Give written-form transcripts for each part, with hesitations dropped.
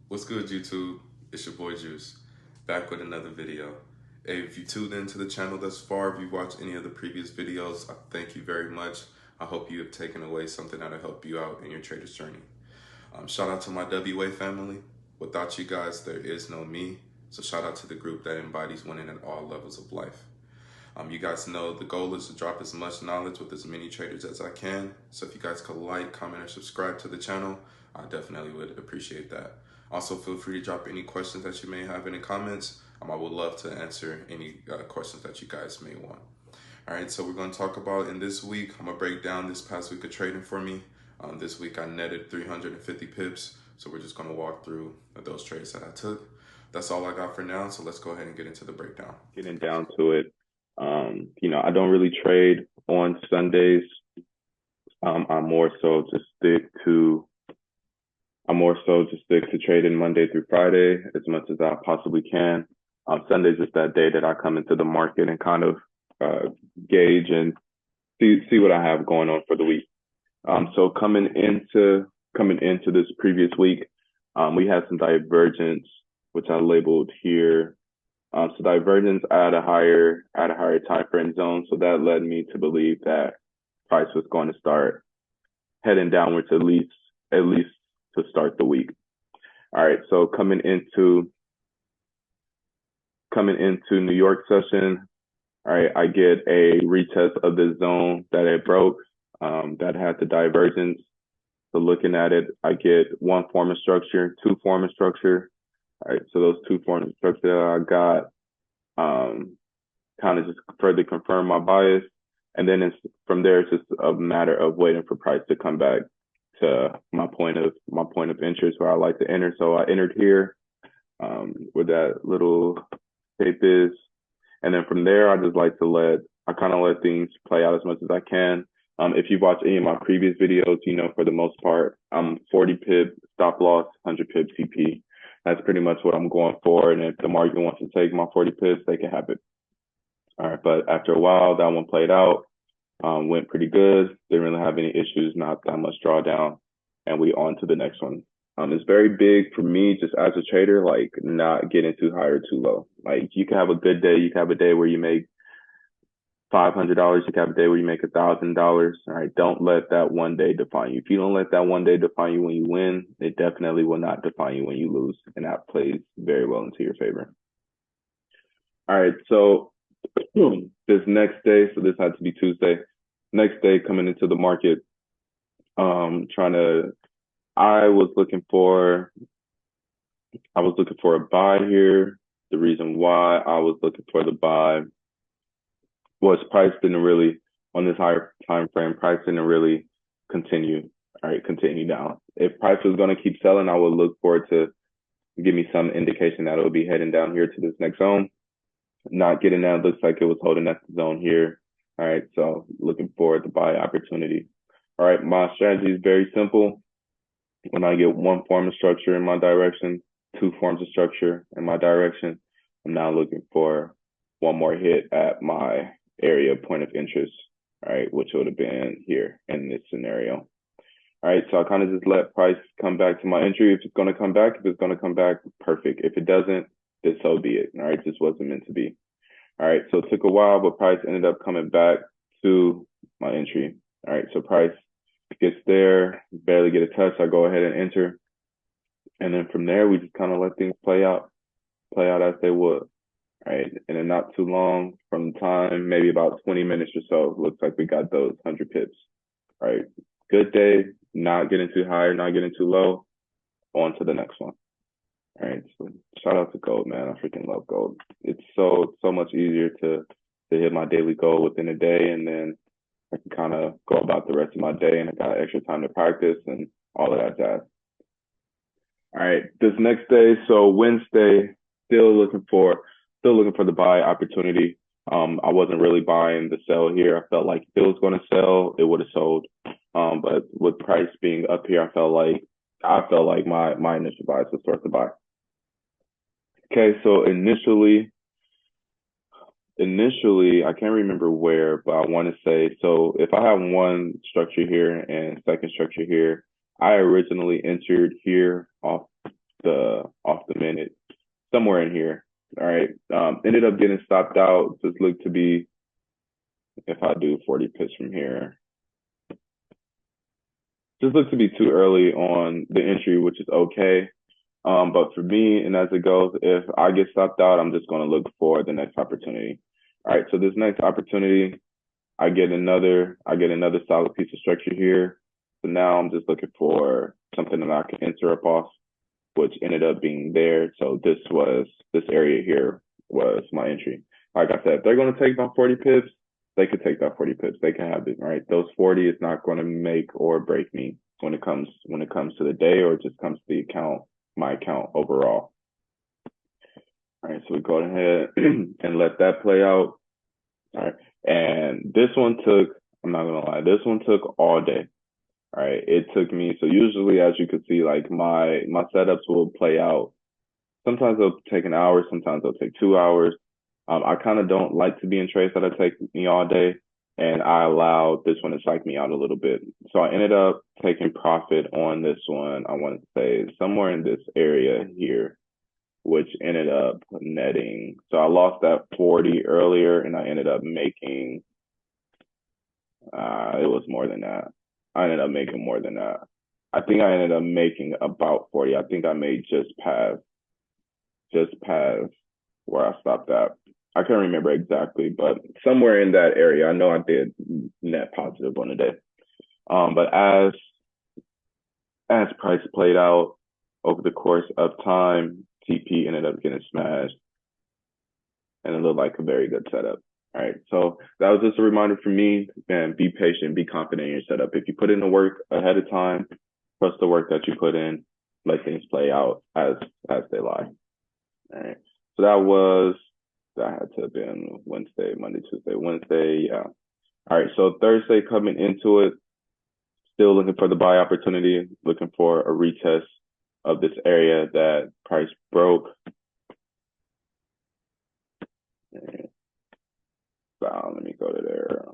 What's good, YouTube? It's your boy Juice, back with another video. Hey, if you tuned into the channel thus far, if you watched any of the previous videos, I thank you very much. I hope you have taken away something that'll help you out in your trader's journey. Shout out to my WA family. Without you guys, there is no me. So shout out to the group that embodies winning at all levels of life. You guys know the goal is to drop as much knowledge with as many traders as I can. So if you guys could like, comment, or subscribe to the channel, I definitely would appreciate that. Also, feel free to drop any questions that you may have in the comments. I would love to answer any questions that you guys may want. All right, so we're going to talk about in this week, I'm going to break down this past week of trading for me. This week I netted 350 pips. So we're just going to walk through those trades that I took. That's all I got for now. So let's go ahead and get into the breakdown. Getting down to it, I don't really trade on Sundays. I'm more so just stick to trading Monday through Friday as much as I possibly can. Sunday's just that day that I come into the market and kind of gauge and see what I have going on for the week. So coming into this previous week, we had some divergence, which I labeled here. So divergence at a higher time frame zone. So that led me to believe that price was going to start heading downwards at least to start the week. All right. So coming into New York session, all right, I get a retest of the zone that it broke, that had the divergence. So looking at it, I get one form of structure, two form of structure. All right, so those two forms of structure that I got kind of just further confirm my bias. And then from there, it's just a matter of waiting for price to come back to my point of interest where I like to enter. So I entered here where that little tape is. And then from there, I just like to let things play out as much as I can. If you've watched any of my previous videos, for the most part, I'm 40 pip stop loss, 100 pip TP. That's pretty much what I'm going for. And if the market wants to take my 40 pips, they can have it. All right. But after a while, that one played out, went pretty good. Didn't really have any issues, not that much drawdown. And we on to the next one. It's very big for me just as a trader, like not getting too high or too low. Like you can have a good day. You can have a day where you make $500. You can have a day where you make $1,000. All right. Don't let that one day define you. If you don't let that one day define you when you win, it definitely will not define you when you lose. And that plays very well into your favor. All right. So this next day, so this had to be Tuesday. Next day coming into the market, I was looking for a buy here. The reason why I was looking for the buy was price didn't really, on this higher time frame, price didn't really continue down. If price was going to keep selling, I would look for it to give me some indication that it would be heading down here to this next zone. Not getting that, looks like it was holding at the zone here. All right, so looking for the buy opportunity. All right, my strategy is very simple. When I get one form of structure in my direction, two forms of structure in my direction, I'm now looking for one more hit at my area point of interest, all right, which would have been here in this scenario. All right, so I kind of just let price come back to my entry. If it's going to come back, perfect. If it doesn't, then so be it. All right, this wasn't meant to be. All right, so it took a while, but price ended up coming back to my entry. All right, so price gets there, barely get a touch. I go ahead and enter. And then from there, we just kind of let things play out as they would. All right, and then not too long from the time, maybe about 20 minutes or so, looks like we got those 100 pips. All right, good day, not getting too high, not getting too low. On to the next one. All right, so shout out to gold, man. I freaking love gold. It's so much easier to hit my daily goal within a day, and then I can kind of go about the rest of my day, and I got extra time to practice and all of that jazz. All right, this next day, so Wednesday, still looking for the buy opportunity. I wasn't really buying the sell here. I felt like if it was going to sell, it would have sold. But with price being up here, I felt like my initial bias was towards the buy. Okay, so initially, I can't remember where, but I want to say, so if I have one structure here and second structure here, I originally entered here off the somewhere in here. All right. Ended up getting stopped out. Just looked to be, if I do 40 pips from here, just looked to be too early on the entry, which is okay. But for me, and as it goes, if I get stopped out, I'm just going to look for the next opportunity. All right. So this next opportunity, I get another solid piece of structure here. So now I'm just looking for something that I can enter up off, which ended up being there. So this area here was my entry. Like I said, if they're going to take my 40 pips, they could take that 40 pips. They can have it, right? Those 40 is not going to make or break me when it comes to the day, or it just comes to the account, my account overall. All right, so we go ahead and let that play out. All right, and this one took, I'm not gonna lie, this one took all day. All right, it took me, so usually, as you can see, like my setups will play out. Sometimes they'll take an hour, sometimes they'll take 2 hours. I kind of don't like to be in trades that take me all day, and I allowed this one to psych me out a little bit. So I ended up taking profit on this one. I want to say somewhere in this area here, which ended up netting. So I lost that 40 earlier, and I ended up making, it was more than that. I ended up making more than that. I think I ended up making about 40. I think I made just past where I stopped at. I can't remember exactly, but somewhere in that area. I know I did net positive on the day. But as price played out over the course of time, TP ended up getting smashed, and it looked like a very good setup. All right, so that was just a reminder for me, and be patient, be confident in your setup. If you put in the work ahead of time, trust the work that you put in, let things play out as they lie. All right, so that had to have been Wednesday, Monday, Tuesday, Wednesday, yeah. All right, so Thursday coming into it, still looking for the buy opportunity, looking for a retest of this area that price broke. So let me go to there.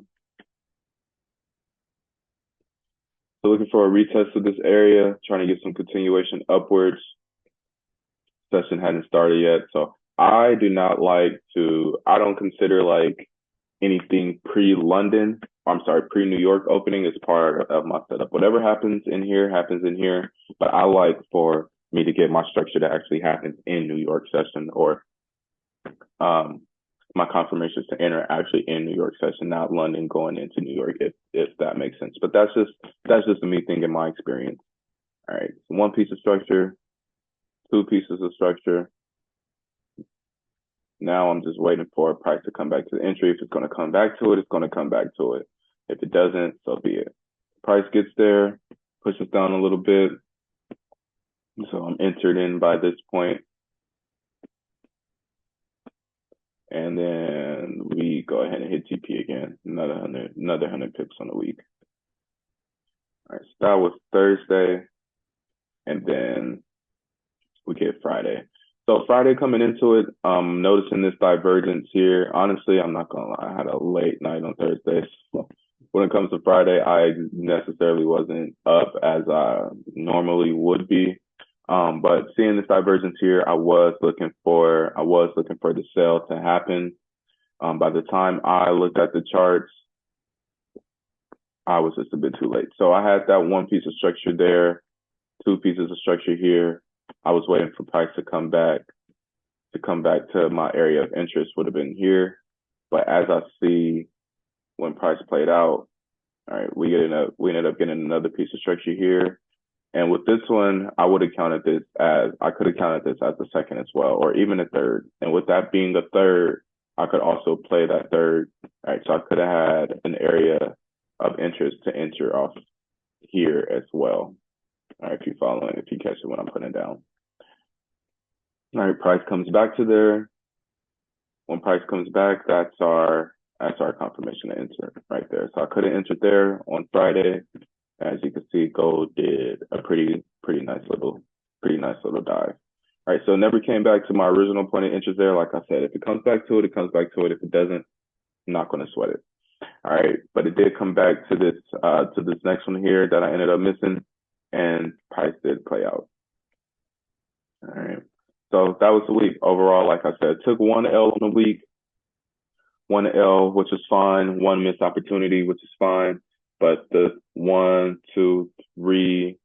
So looking for a retest of this area, trying to get some continuation upwards. Session hadn't started yet, so I don't consider like anything pre-New York opening as part of my setup. Whatever happens in here, but I like for me to get my structure that actually happens in New York session, or my confirmations to enter actually in New York session, not London going into New York, if that makes sense. But that's just a me thing in my experience. All right, so one piece of structure, two pieces of structure. Now I'm just waiting for a price to come back to the entry. If it's going to come back to it, it's going to come back to it. If it doesn't, so be it. Price gets there, pushes down a little bit. So I'm entered in by this point. And then we go ahead and hit TP again, another 100 pips on the week. All right, so that was Thursday. And then we get Friday. So Friday coming into it, noticing this divergence here. Honestly, I'm not gonna lie, I had a late night on Thursday. So when it comes to Friday, I necessarily wasn't up as I normally would be. But seeing this divergence here, I was looking for the sell to happen. By the time I looked at the charts, I was just a bit too late. So I had that one piece of structure there, two pieces of structure here. I was waiting for price to come back to my area of interest, would have been here. But as I see when price played out, all right, we ended up getting another piece of structure here. And with this one, I could have counted this as the second as well, or even a third. And with that being the third, I could also play that third. All right, so I could have had an area of interest to enter off here as well. All right, if you catch it when I'm putting it down. All right, price comes back to there. When price comes back, that's our confirmation to enter right there. So I could have entered there on Friday. As you can see, gold did a pretty nice little dive. All right, so it never came back to my original point of interest there. Like I said, if it comes back to it, it comes back to it. If it doesn't, I'm not going to sweat it. All right, but it did come back to this next one here that I ended up missing, and price did play out. All right, So that was the week overall. Like I said, took one L on the week, one L, which is fine, one missed opportunity, which is fine. But the 1, 2, 3,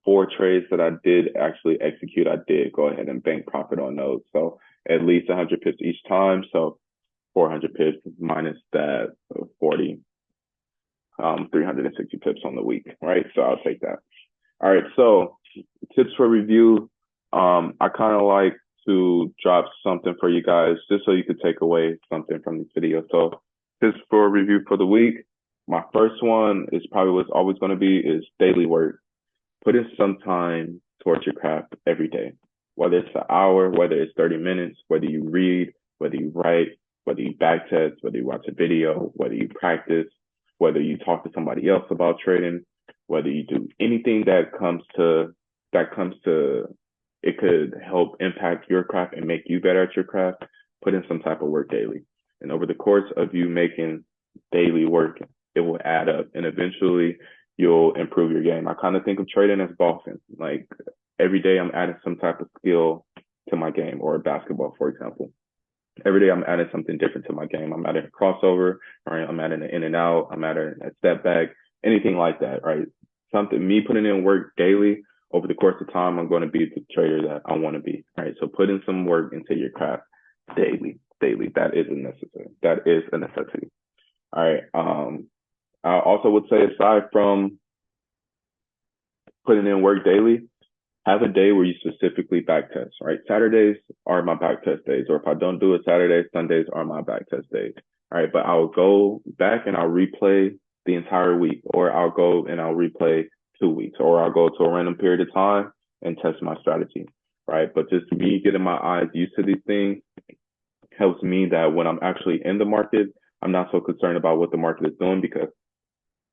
4 trades that I did actually execute, I did go ahead and bank profit on those. So at least 100 pips each time. So 400 pips minus that, so 40, 360 pips on the week, right? So I'll take that. All right, so tips for review. I kind of like to drop something for you guys just so you could take away something from this video. So tips for review for the week. My first one is probably what's always going to be is daily work. Put in some time towards your craft every day, whether it's an hour, whether it's 30 minutes, whether you read, whether you write, whether you backtest, whether you watch a video, whether you practice, whether you talk to somebody else about trading, whether you do anything that comes to, it could help impact your craft and make you better at your craft, put in some type of work daily. And over the course of you making daily work, it will add up and eventually you'll improve your game. I kind of think of trading as golfing. Like every day I'm adding some type of skill to my game, or basketball, for example. Every day I'm adding something different to my game. I'm adding a crossover, right? I'm adding an in and out. I'm adding a step back, anything like that, right? Me putting in work daily over the course of time, I'm going to be the trader that I want to be, right? So put in some work into your craft daily. That is a necessity. All right. I also would say, aside from putting in work daily, have a day where you specifically backtest, right? Saturdays are my backtest days, or if I don't do it Saturdays, Sundays are my backtest days, all right? But I'll go back and I'll replay the entire week, or I'll go and I'll replay 2 weeks, or I'll go to a random period of time and test my strategy, right? But just me getting my eyes used to these things helps me that when I'm actually in the market, I'm not so concerned about what the market is doing, because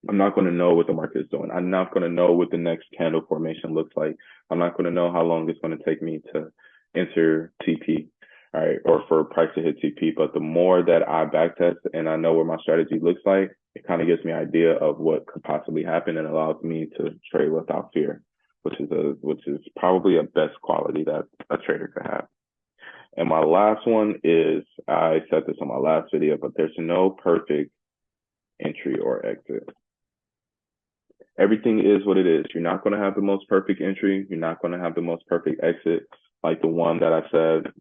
I'm not going to know what the market is doing. I'm not going to know what the next candle formation looks like. I'm not going to know how long it's going to take me to enter TP, all right, or for price to hit TP. But the more that I backtest and I know what my strategy looks like, it kind of gives me an idea of what could possibly happen and allows me to trade without fear, which is probably a best quality that a trader could have. And my last one is, I said this on my last video, but there's no perfect entry or exit. Everything is what it is. You're not going to have the most perfect entry. You're not going to have the most perfect exit. Like the one that I said,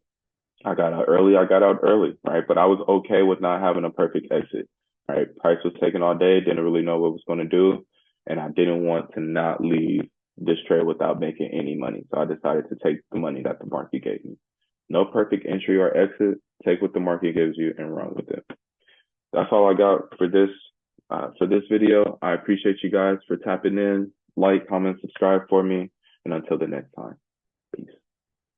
I got out early, right? But I was okay with not having a perfect exit, right? Price was taking all day, didn't really know what it was going to do. And I didn't want to not leave this trade without making any money. So I decided to take the money that the market gave me. No perfect entry or exit. Take what the market gives you and run with it. That's all I got for this video. I appreciate you guys for tapping in. Like, comment, subscribe for me, and until the next time.